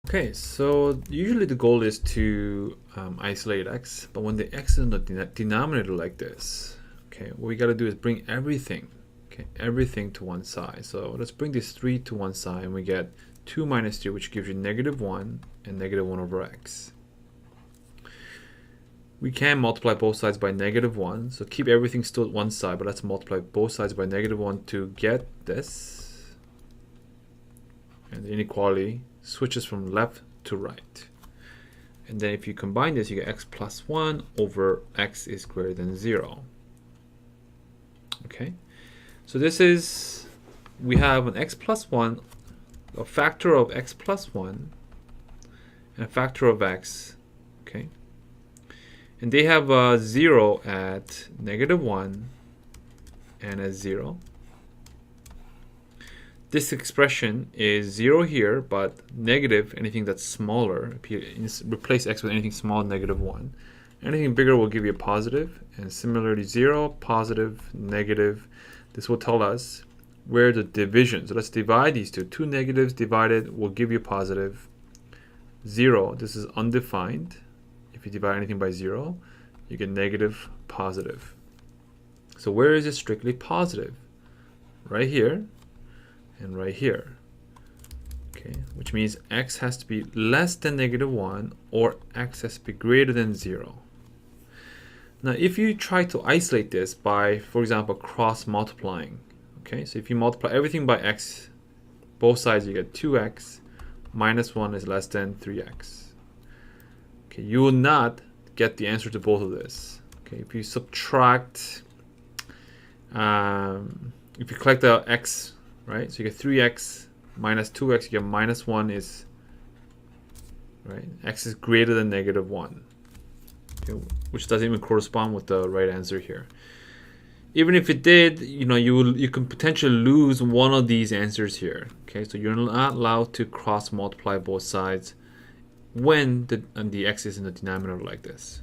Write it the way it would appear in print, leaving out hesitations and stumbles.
Okay, so usually the goal is to isolate x, but when the x is in the denominator like this, okay, what we got to do is bring everything, everything to one side. So let's bring this 3 to one side, and we get 2 minus 3, which gives you -1 and -1 over x. We can multiply both sides by -1, so keep everything still at one side, but let's multiply both sides by -1 to get this. And the inequality switches from left to right. And then if you combine this, you get x plus 1 over x is greater than 0. Okay, so this is, we have an x plus 1, a factor of x plus 1, and a factor of x, okay? And they have a 0 at -1 and at 0. This expression is 0 here, but negative anything that's smaller. If you replace x with anything small, -1. Anything bigger will give you a positive, and similarly 0, positive, negative. This will tell us where the division. So let's divide these two. Two negatives divided will give you positive. 0, this is undefined. If you divide anything by 0, you get negative, positive. So where is it strictly positive? Right here and right here. Okay, which means x has to be less than -1 or x has to be greater than 0. Now if you try to isolate this by, for example, cross multiplying, okay, so if you multiply everything by x, both sides, you get 2x minus 1 is less than 3x. Okay, you will not get the answer to both of this. Okay, if you subtract, if you collect the x, right, so you get 3x minus 2x, you get -1 is, right, x is greater than -1, okay, which doesn't even correspond with the right answer here. Even if it did, you can potentially lose one of these answers here. Okay, so you're not allowed to cross multiply both sides when the x is in the denominator like this.